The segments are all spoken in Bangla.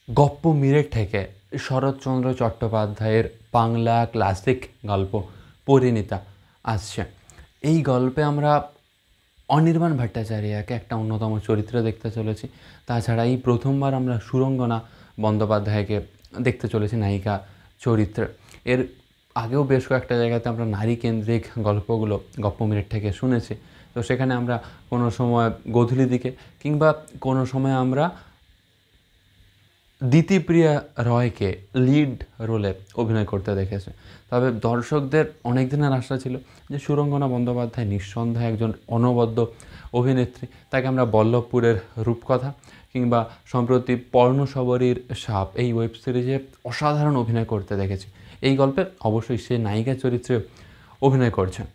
গপ্প মিরেট থেকে শরৎচন্দ্র চট্টোপাধ্যায়ের বাংলা ক্লাসিক গল্প পরিণীতা আসছে। এই গল্পে আমরা অনির্বাণ ভট্টাচার্যকে একটা অন্যতম চরিত্র দেখতে চলেছি। তাছাড়া এই প্রথমবার আমরা সুরঙ্গনা বন্দ্যোপাধ্যায়কে দেখতে চলেছি নায়িকা চরিত্রে। এর আগেও বেশ কয়েকটা জায়গাতে আমরা নারী কেন্দ্রিক গল্পগুলো গপ্প মিরেট থেকে শুনেছি। তো সেখানে আমরা কোনো সময় গোধূলি দিকে কিংবা কোনো সময় আমরা দিতিপ্রিয়া রয়কে লিড রোলে অভিনয় করতে দেখেছে। তবে দর্শকদের অনেক দিনের আশা ছিল যে সুরঙ্গনা বন্দ্যোপাধ্যায় নিঃসন্দেহে একজন অনবদ্য অভিনেত্রী। তাকে আমরা বল্লভপুরের রূপকথা কিংবা সম্প্রতি পর্ণশবরীর সাপ এই ওয়েব সিরিজে অসাধারণ অভিনয় করতে দেখেছি। এই গল্পে অবশ্যই সে নায়িকা চরিত্রে অভিনয় করছেন।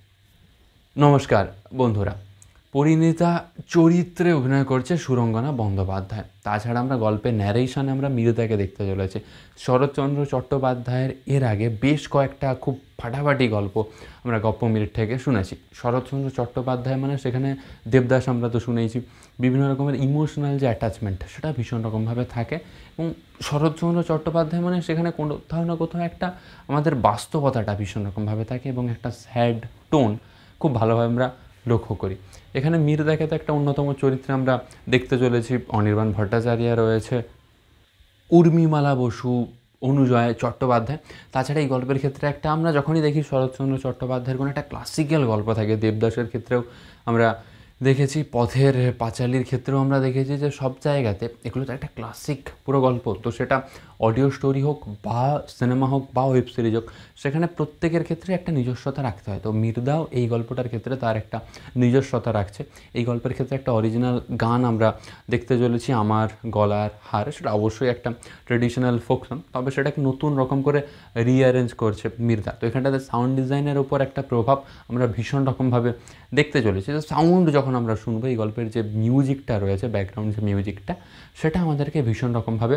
নমস্কার বন্ধুরা, পরিণীতা চরিত্রে অভিনয় করছে সুরঙ্গনা বন্দ্যোপাধ্যায়। তাছাড়া আমরা গল্পের ন্যারেশনে আমরা মীরদাকে দেখতে চলেছি। শরৎচন্দ্র চট্টোপাধ্যায়ের এর আগে বেশ কয়েকটা খুব ফাটাফাটি গল্প আমরা গপ্প মিরেট থেকে শুনেছি। শরৎচন্দ্র চট্টোপাধ্যায় মানে সেখানে দেবদাস আমরা তো শুনেছি, বিভিন্ন রকমের ইমোশনাল যে অ্যাটাচমেন্ট সেটা ভীষণ রকমভাবে থাকে। এবং শরৎচন্দ্র চট্টোপাধ্যায় মানে সেখানে কোথাও না কোথাও একটা আমাদের বাস্তবতাটা ভীষণ রকমভাবে থাকে এবং একটা স্যাড টোন খুব ভালোভাবে আমরা লক্ষ্য করি। এখানে মীরদাকে তো একটা অন্যতম চরিত্রে আমরা দেখতে চলেছি। অনির্বাণ ভট্টাচার্য রয়েছে, উর্মিমালা বসু, অনুজয় চট্টোপাধ্যায়। তাছাড়া এই গল্পের ক্ষেত্রে একটা আমরা যখনই দেখি শরৎচন্দ্র চট্টোপাধ্যায়ের কোনো একটা ক্লাসিক্যাল গল্প থাকে, দেবদাসের ক্ষেত্রেও আমরা দেখেছি, পথের পাঁচালীর ক্ষেত্রেও আমরা দেখেছি যে সব জায়গাতে এগুলো তো একটা ক্লাসিক পুরো গল্প। তো সেটা অডিও স্টোরি হোক বা সিনেমা হোক বা ওয়েব সিরিজ হোক, সেখানে প্রত্যেকের ক্ষেত্রে একটা নিজস্বতা রাখতে হয়। তো মীরদাও এই গল্পটার ক্ষেত্রে তার একটা নিজস্বতা রাখছে। এই গল্পের ক্ষেত্রে একটা অরিজিনাল গান আমরা দেখতে চলেছি, আমার গলার হার। সেটা অবশ্যই একটা ট্রেডিশনাল ফোক সং, তবে সেটাকে নতুন রকম করে রিঅ্যারেঞ্জ করছে মীরদা। তো এখানটাতে সাউন্ড ডিজাইনের ওপর একটা প্রভাব আমরা ভীষণ রকমভাবে দেখতে চলেছি। তো সাউন্ড যখন আমরা শুনবো, এই গল্পের যে মিউজিকটা রয়েছে, ব্যাকগ্রাউন্ড যে মিউজিকটা, সেটা আমাদেরকে ভীষণ রকমভাবে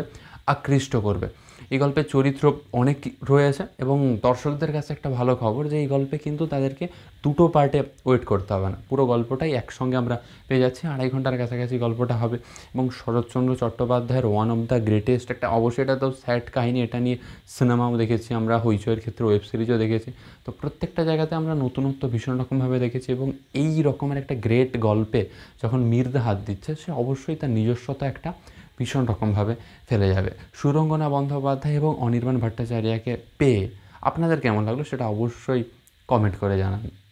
আকৃষ্ট করবে। এই গল্পের চরিত্র অনেক রয়েছে এবং দর্শকদের কাছে একটা ভালো খবর যে এই গল্পে কিন্তু তাদেরকে দুটো পার্টে ওয়েট করতে হবে না, পুরো গল্পটাই একসঙ্গে আমরা পেয়ে যাচ্ছি। 2.5 ঘন্টার কাছাকাছি গল্পটা হবে এবং শরৎচন্দ্র চট্টোপাধ্যায়ের ওয়ান অফ দ্য গ্রেটেস্ট একটা, অবশ্যই এটা তো স্যাড কাহিনী, এটা নিয়ে সিনেমাও দেখেছি আমরা, হইচইয়ের ক্ষেত্রে ওয়েব সিরিজও দেখেছি। তো প্রত্যেকটা জায়গাতে আমরা নতুনত্ব ভীষণ রকমভাবে দেখেছি এবং এই রকমের একটা গ্রেট গল্পে যখন মীরদা হাত দিচ্ছে, সে অবশ্যই তার নিজস্বতা একটা ভীষণ রকমভাবে ফেলে যাবে। সুরঙ্গনা বন্দ্যোপাধ্যায় এবং অনির্বাণ ভট্টাচার্যকে পেয়ে আপনাদের কেমন লাগলো সেটা অবশ্যই কমেন্ট করে জানান।